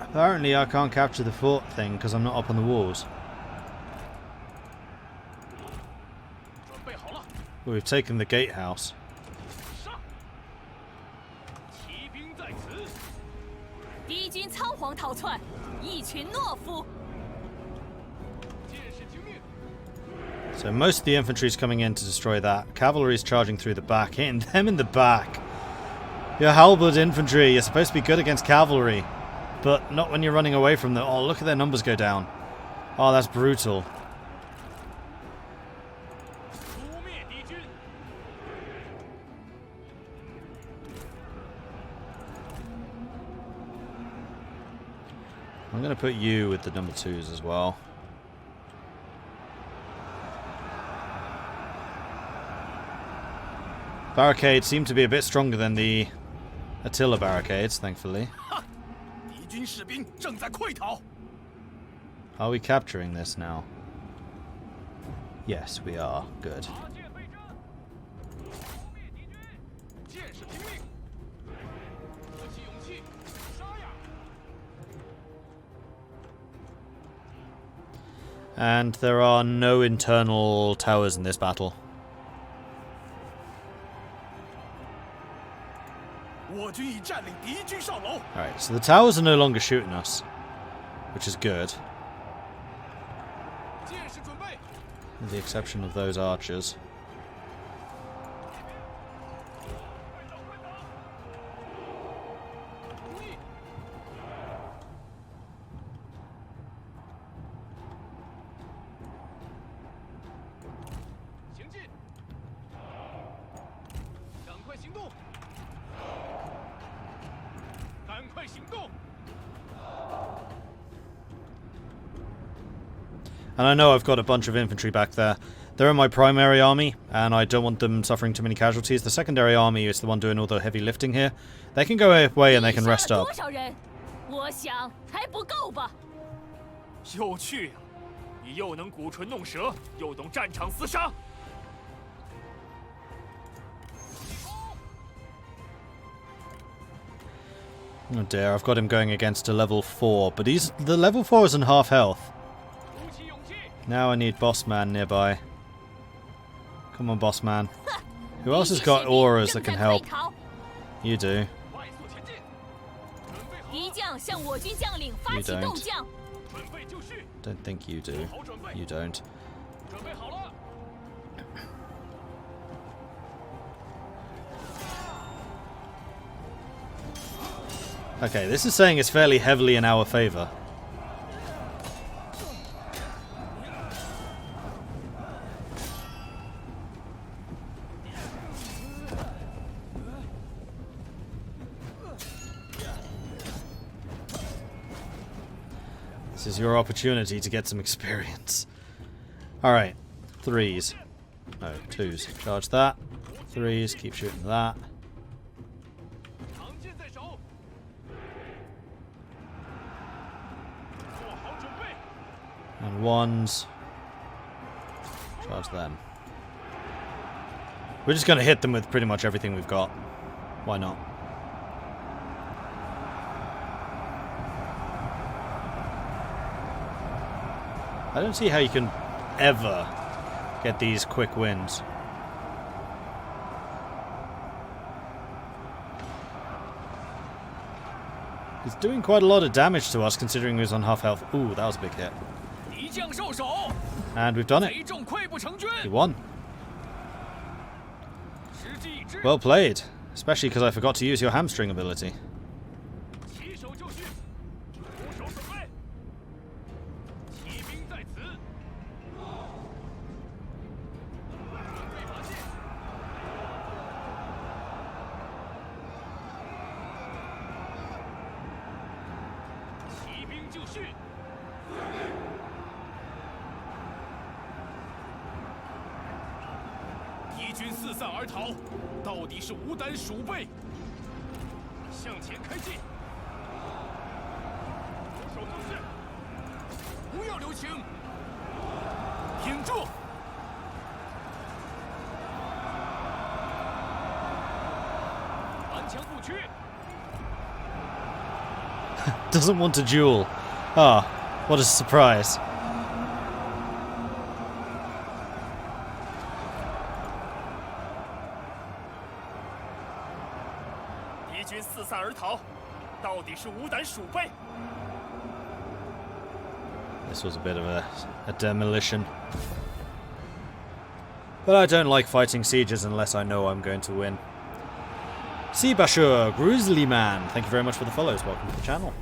Apparently I can't capture the fort thing because I'm not up on the walls. We've taken the gatehouse. So most of the infantry is coming in to destroy that. Cavalry is charging through the back, hitting them in the back. You're halberd infantry. You're supposed to be good against cavalry, but not when you're running away from them. Oh, look at their numbers go down. Oh, that's brutal. I'm going to put you with the number 2s as well. Barricades seem to be a bit stronger than the Attila barricades, thankfully. Are we capturing this now? Yes, we are. Good. And there are no internal towers in this battle. Alright, so the towers are no longer shooting us, which is good. With the exception of those archers. And I know I've got a bunch of infantry back there. They're in my primary army, and I don't want them suffering too many casualties. The secondary army is the one doing all the heavy lifting here. They can go away and they can rest up. Oh dear, I've got him going against a level 4, but the level 4 is in half health. Now I need Boss Man nearby. Come on, Boss Man. Who else has got auras that can help? You do. You don't. Don't think you do. You don't. Okay, this is saying it's fairly heavily in our favor. This is your opportunity to get some experience. Alright, 3s. No, 2s. Charge that. 3s, keep shooting that. And 1s. Charge them. We're just going to hit them with pretty much everything we've got. Why not? I don't see how you can ever get these quick wins. He's doing quite a lot of damage to us considering he was on half health. Ooh, that was a big hit. And we've done it. He won. Well played. Especially because I forgot to use your hamstring ability. Doesn't want to duel. Ah, what a surprise. This was a bit of a demolition. But I don't like fighting sieges unless I know I'm going to win. Seabashur, Grizzly Man, thank you very much for the follows. Welcome to the channel.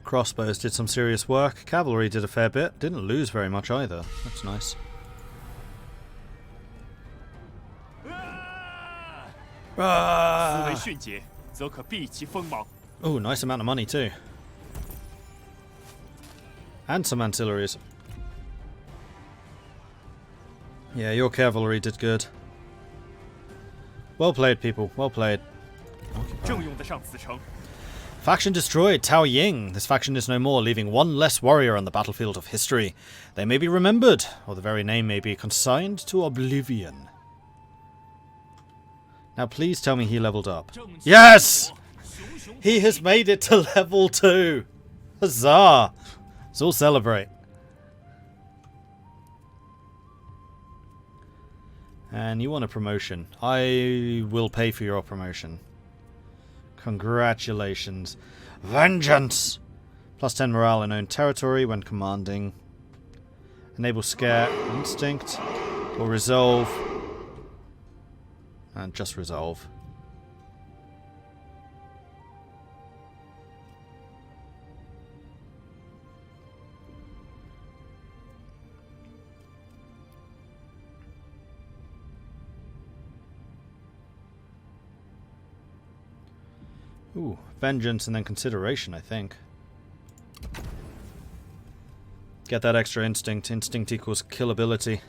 Crossbows did some serious work. Cavalry did a fair bit. Didn't lose very much either. That's nice. Oh, nice amount of money too. And some ancillaries. Yeah, your cavalry did good. Well played, people. Well played. Faction destroyed, Tao Ying. This faction is no more, leaving one less warrior on the battlefield of history. They may be remembered, or the very name may be consigned to oblivion. Now please tell me he leveled up. Yes! He has made it to level 2! Huzzah! Let's all celebrate. And you want a promotion. I will pay for your promotion. Congratulations. Vengeance! Plus 10 morale in own territory when commanding. Enable scare, instinct, or resolve. And just resolve. Ooh, vengeance and then consideration, I think. Get that extra instinct. Instinct equals killability.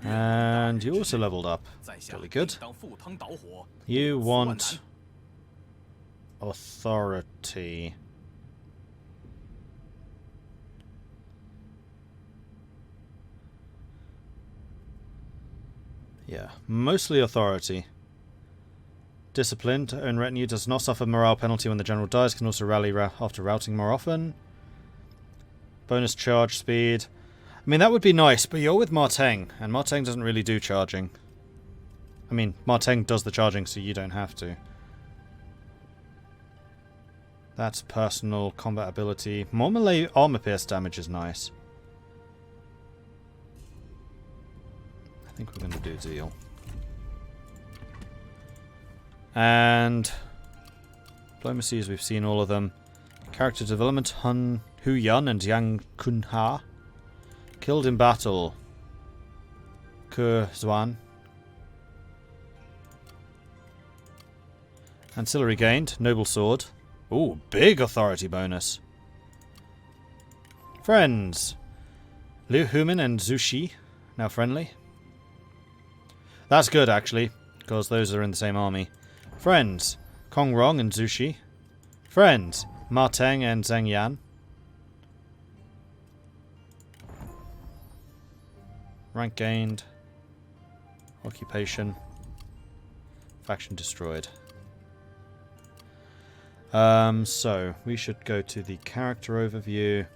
And you also leveled up. Really good. You want authority. Yeah, mostly authority. Discipline to own retinue does not suffer morale penalty when the general dies. Can also rally after routing more often. Bonus charge speed. I mean, that would be nice, but you're with Marteng, and Marteng doesn't really do charging. I mean, Marteng does the charging, so you don't have to. That's personal combat ability. More melee armor pierce damage is nice. I think we're going to do a deal. And diplomacies, we've seen all of them. Character development, Hu Yun and Yang Kun Ha. Killed in battle, Ke Zuan. Ancillary gained, noble sword. Ooh, big authority bonus. Friends, Liu Humin and Zhu Shi, now friendly. That's good, actually, because those are in the same army. Friends, Kong Rong and Zhu Shi. Friends, Ma Teng and Zheng Yan. Rank gained. Occupation. Faction destroyed. So, we should go to the character overview.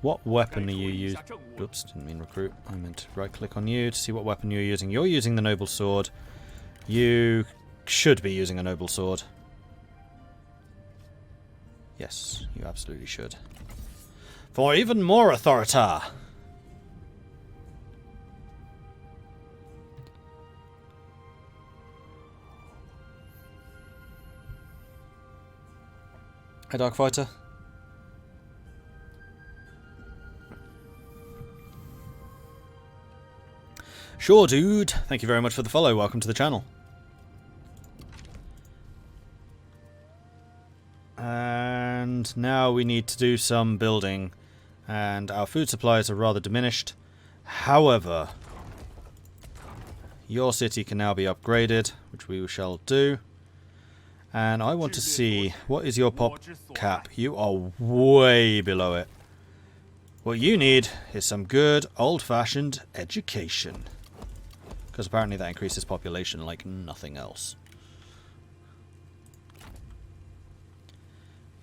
What weapon are you using? Oops, didn't mean recruit. I meant to right click on you to see what weapon you're using. You're using the noble sword. You should be using a noble sword. Yes, you absolutely should. For even more authority! Hey, Darkfighter. Sure, dude. Thank you very much for the follow. Welcome to the channel. And now we need to do some building. And our food supplies are rather diminished. However, your city can now be upgraded, which we shall do. And I want to see, what is your pop cap? You are way below it. What you need is some good old-fashioned education. Because apparently that increases population like nothing else.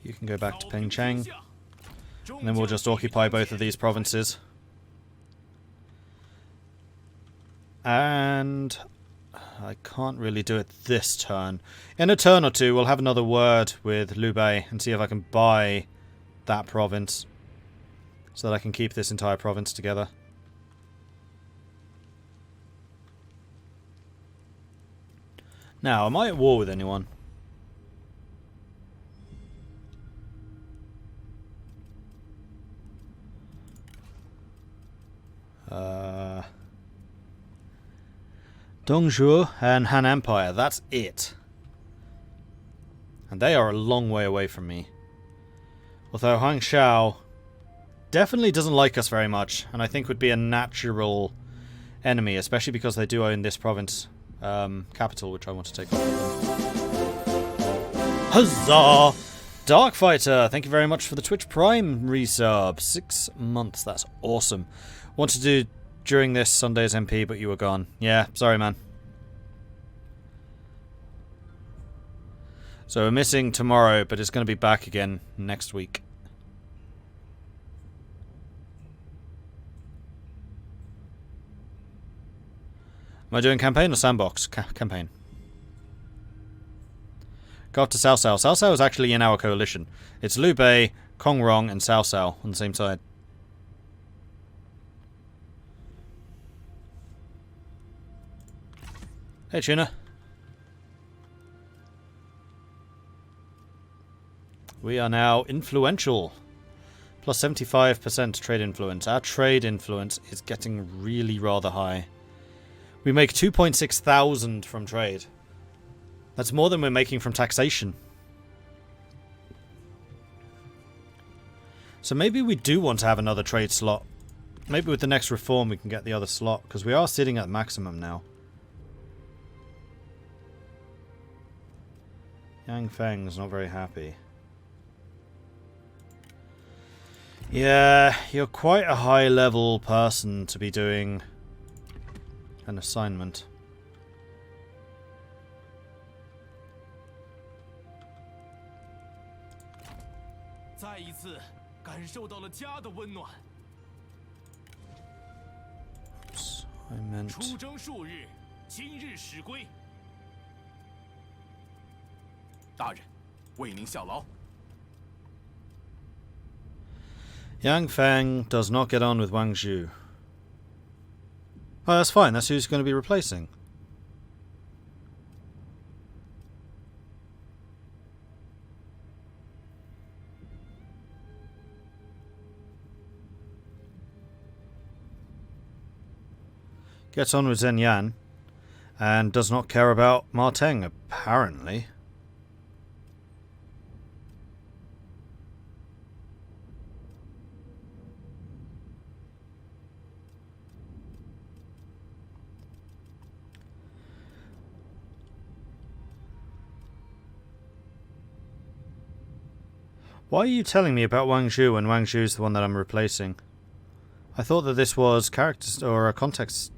You can go back to Pengcheng. And then we'll just occupy both of these provinces. And I can't really do it this turn. In a turn or two, we'll have another word with Liu Bei and see if I can buy that province. So that I can keep this entire province together. Now, am I at war with anyone? Dong Zhuo and Han Empire, that's it. And they are a long way away from me. Although Huang Shao definitely doesn't like us very much, and I think would be a natural enemy, especially because they do own this province capital, which I want to take off of them. Huzzah! Darkfighter, thank you very much for the Twitch Prime resub. 6 months, that's awesome. Want to do during this Sunday's MP, but you were gone. Yeah, sorry, man. So we're missing tomorrow, but it's going to be back again next week. Am I doing campaign or sandbox? Campaign. Go up to Cao Cao. Cao Cao is actually in our coalition. It's Liu Bei, Kong Rong, and Cao Cao on the same side. Hey, Tuna. We are now influential. Plus 75% trade influence. Our trade influence is getting really rather high. We make 2.6 thousand from trade. That's more than we're making from taxation. So maybe we do want to have another trade slot. Maybe with the next reform we can get the other slot, because we are sitting at maximum now. Yang Feng's not very happy. Yeah, you're quite a high level person to be doing an assignment. Oops, I meant... Yang Feng does not get on with Wang Zhu. Oh, that's fine. That's who's going to be replacing. Gets on with Zhen Yan and does not care about Ma Teng, apparently. Why are you telling me about Wang Zhu when Wang Zhu is the one that I'm replacing? I thought that this was character or context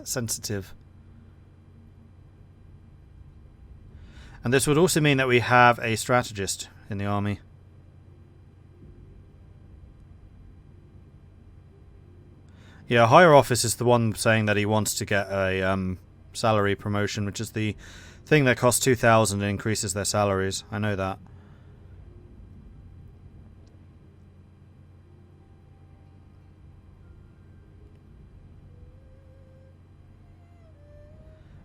sensitive. And this would also mean that we have a strategist in the army. Yeah, higher office is the one saying that he wants to get a salary promotion, which is the thing that costs 2,000 and increases their salaries. I know that.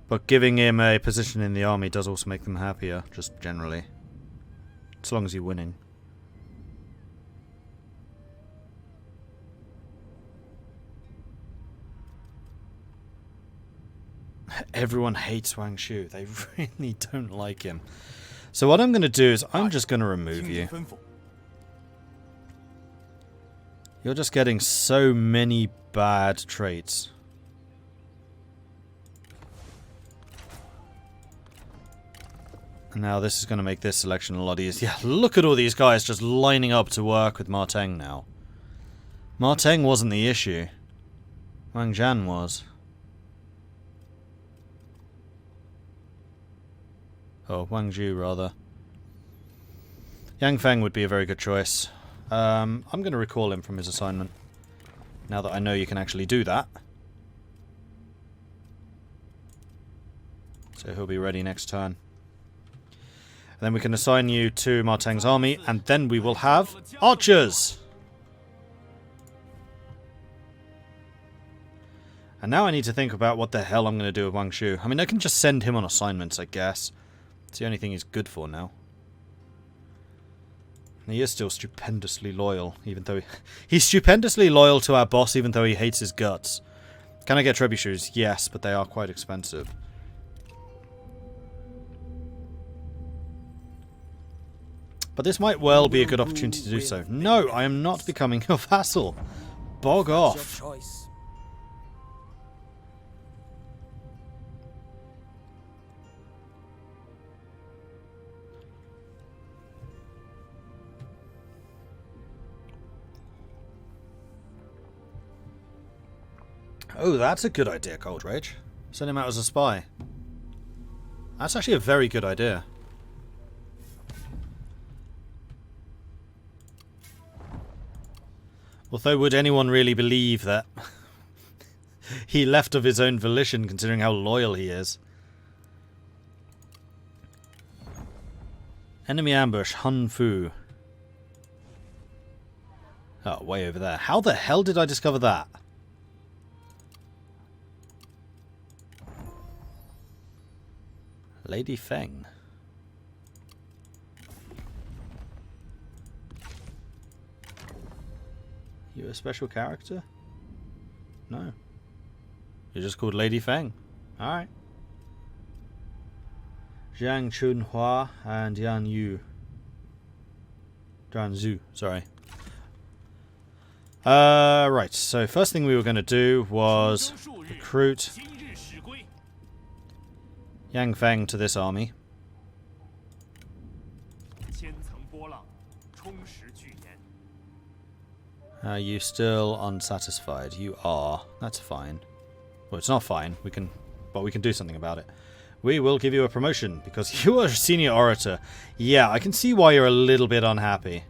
But giving him a position in the army does also make them happier, just generally. As long as you're winning. Everyone hates Wang Shu. They really don't like him. So what I'm going to do is I'm just going to remove you. You're just getting so many bad traits. And now this is going to make this selection a lot easier. Yeah, look at all these guys just lining up to work with Marteng now. Marteng wasn't the issue. Wang Zhan was. Oh, Wang Zhu, rather. Yang Feng would be a very good choice. I'm going to recall him from his assignment. Now that I know you can actually do that. So he'll be ready next turn. And then we can assign you to Marteng's army, and then we will have archers! And now I need to think about what the hell I'm going to do with Wang Shu. I mean, I can just send him on assignments, I guess. It's the only thing he's good for now. And he is still stupendously loyal, even though he's stupendously loyal to our boss, even though he hates his guts. Can I get trebuchets? Yes, but they are quite expensive. But this might well be a good opportunity to do so. No, I am not becoming your vassal. Bog off. Oh, that's a good idea, Cold Rage. Send him out as a spy. That's actually a very good idea. Although, would anyone really believe that he left of his own volition, considering how loyal he is? Enemy ambush, Hun Fu. Oh, way over there. How the hell did I discover that? Lady Feng. You a special character? No. You're just called Lady Feng. Alright. Zhang Chunhua and Yan Yu. Zhan Zhu, sorry. Right, so first thing we were going to do was recruit Yang Feng to this army. Are you still unsatisfied? You are. That's fine. Well, it's not fine. But we can do something about it. We will give you a promotion because you are a senior orator. Yeah, I can see why you're a little bit unhappy.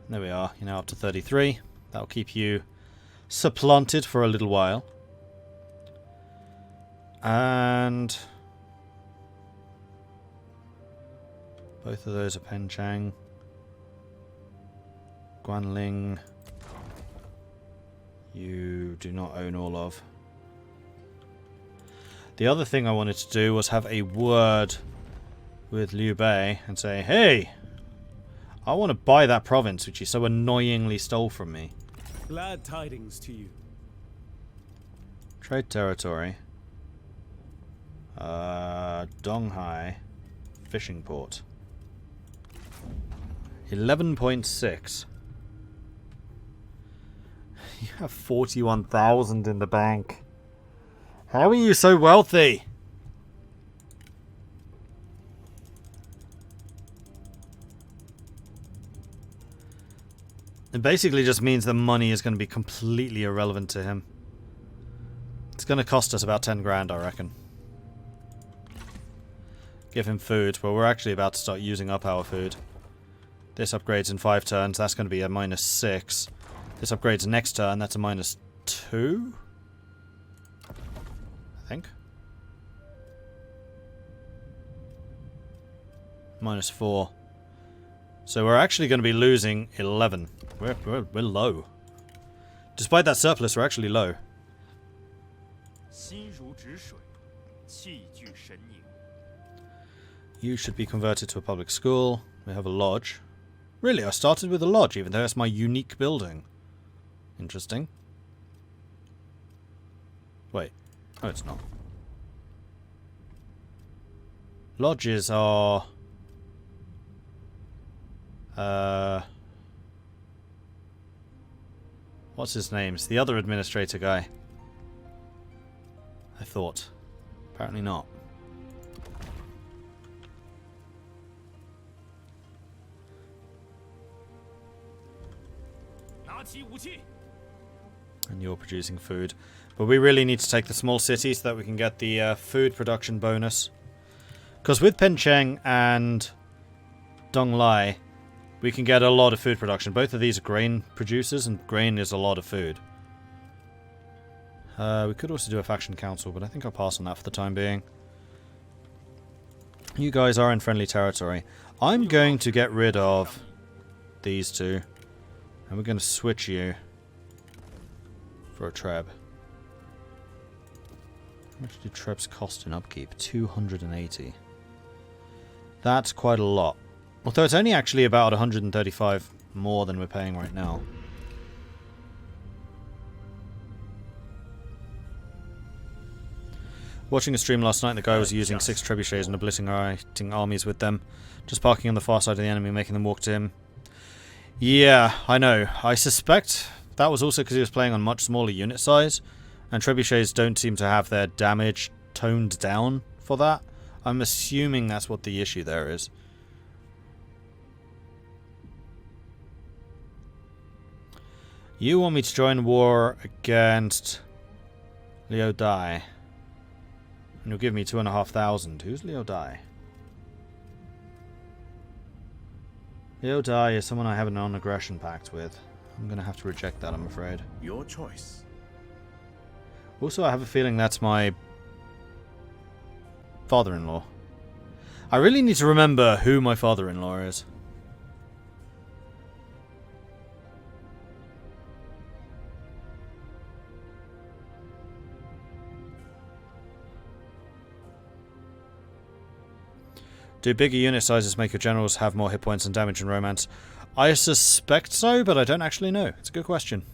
There we are. You're now up to 33. That'll keep you supplanted for a little while. And both of those are Penchang. Guanling, you do not own all of. The other thing I wanted to do was have a word with Liu Bei and say, hey, I want to buy that province which you so annoyingly stole from me. Glad tidings to you. Trade territory. Donghai fishing port. 11.6. You have 41,000 in the bank. How are you so wealthy? It basically just means the money is going to be completely irrelevant to him. It's going to cost us about 10 grand, I reckon. Give him food. Well, we're actually about to start using up our food. This upgrades in 5 turns. That's going to be a -6. This upgrades next turn. That's a -2? I think. -4. So we're actually going to be losing 11. We're low. Despite that surplus, we're actually low. You should be converted to a public school. We have a lodge. Really, I started with a lodge, even though it's my unique building. Interesting. Wait. Oh, it's not. Lodges are... what's his name? It's the other administrator guy. I thought. Apparently not. And you're producing food. But we really need to take the small city so that we can get the food production bonus. Because with Pencheng and Dong Lai, we can get a lot of food production. Both of these are grain producers, and grain is a lot of food. We could also do a faction council, but I think I'll pass on that for the time being. You guys are in friendly territory. I'm going to get rid of these two. And we're going to switch you for a Treb. How much do Trebs cost in upkeep? 280. That's quite a lot. Although it's only actually about 135 more than we're paying right now. Watching a stream last night, the guy was using 6 trebuchets and obliterating armies with them. Just parking on the far side of the enemy, making them walk to him. Yeah, I know. I suspect that was also because he was playing on much smaller unit size. And trebuchets don't seem to have their damage toned down for that. I'm assuming that's what the issue there is. You want me to join war against Liu Dai. And you'll give me 2,500. Who's Liu Dai? Liu Dai is someone I have a non-aggression pact with. I'm going to have to reject that, I'm afraid. Your choice. Also, I have a feeling that's my father-in-law. I really need to remember who my father-in-law is. Do bigger unit sizes make your generals have more hit points and damage in romance? I suspect so, but I don't actually know. It's a good question.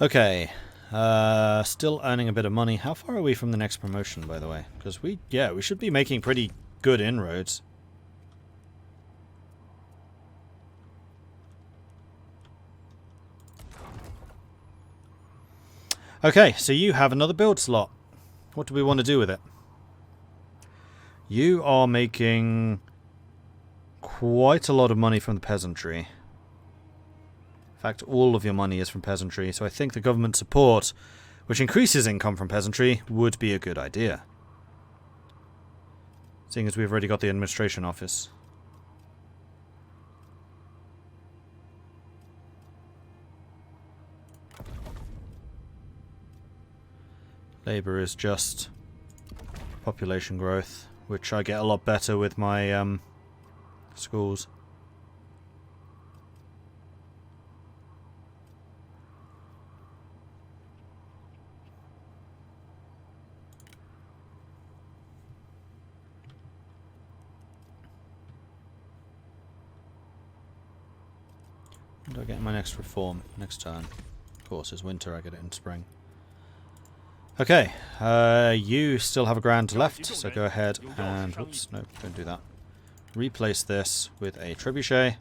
Okay. Still earning a bit of money. How far are we from the next promotion, by the way? Because we should be making pretty good inroads. Okay, so you have another build slot. What do we want to do with it? You are making quite a lot of money from the peasantry. In fact, all of your money is from peasantry, so I think the government support, which increases income from peasantry, would be a good idea. Seeing as we've already got the administration office. Labour is just population growth, which I get a lot better with my schools. When do I get my next reform? Next turn. Of course, it's winter, I get it in spring. Okay, you still have a grand left, so go ahead and... Whoops, no, don't do that. Replace this with a trebuchet.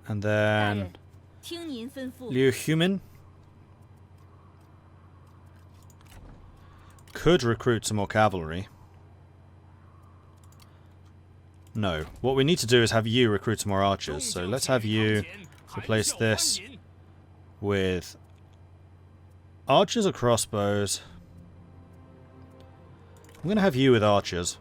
And then... Liu Human could recruit some more cavalry. No, what we need to do is have you recruit some more archers. So let's have you replace this with... archers or crossbows? I'm going to have you with archers.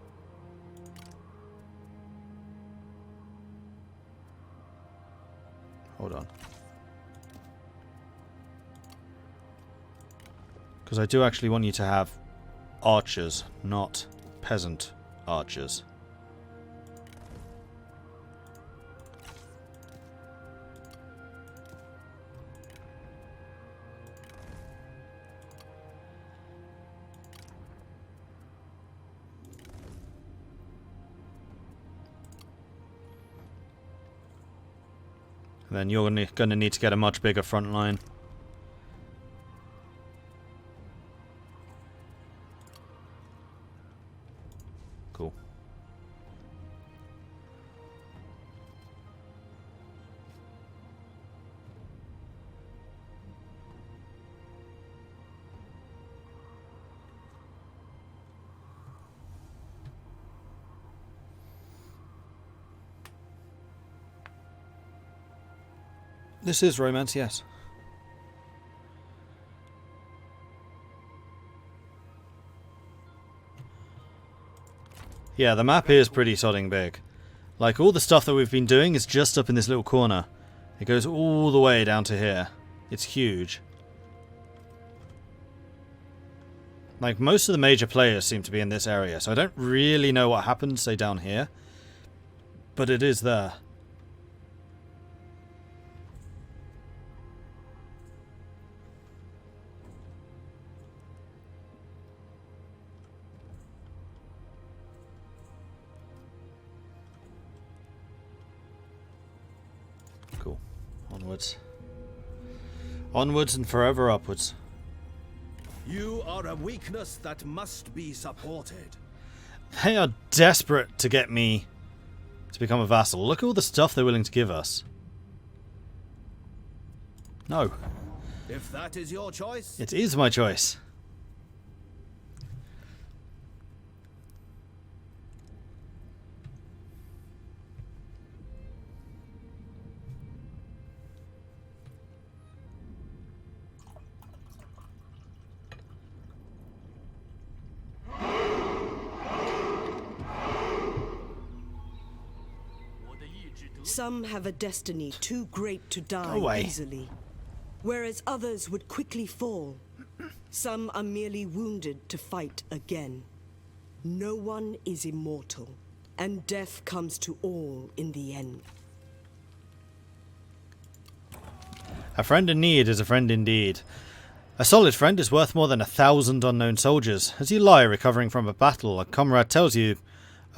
Hold on. Because I do actually want you to have archers, not peasant archers. Then you're going to need to get a much bigger front line. Cool. This is romance, yes. Yeah, the map is pretty sodding big. Like, all the stuff that we've been doing is just up in this little corner. It goes all the way down to here. It's huge. Like, most of the major players seem to be in this area, so I don't really know what happens, say, down here. But it is there. Cool. Onwards. Onwards and forever upwards. You are a weakness that must be supported. They are desperate to get me to become a vassal. Look at all the stuff they're willing to give us. No. If that is your choice. It is my choice. Some have a destiny too great to die away. easily, whereas others would quickly fall. Some are merely wounded to fight again. No one is immortal, and death comes to all in the end. A friend in need is a friend indeed. A solid friend is worth more than 1,000 unknown soldiers. As you lie recovering from a battle, a comrade tells you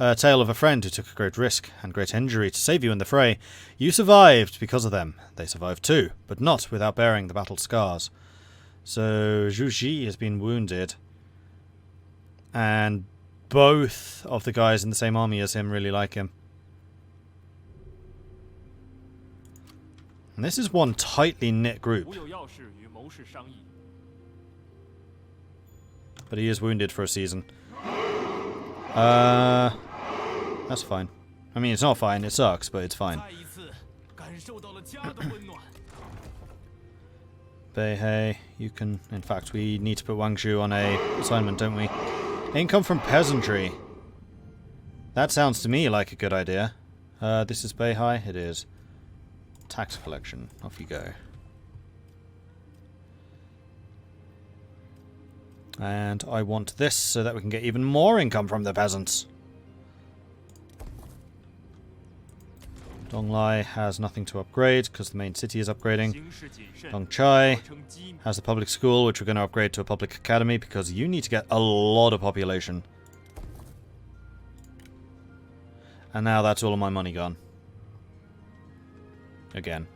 a tale of a friend who took a great risk and great injury to save you in the fray. You survived because of them. They survived too, but not without bearing the battle scars. So Zhu Ji has been wounded, and both of the guys in the same army as him really like him. And this is one tightly knit group. But he is wounded for a season. That's fine. I mean, it's not fine, it sucks, but it's fine. Beihei, you can... In fact, we need to put Wang Zhu on a assignment, don't we? Income from peasantry. That sounds to me like a good idea. This is Beihai? It is. Tax collection. Off you go. And I want this so that we can get even more income from the peasants. Donglai has nothing to upgrade because the main city is upgrading. Dongchai has the public school, which we're going to upgrade to a public academy because you need to get a lot of population. And now that's all of my money gone. Again.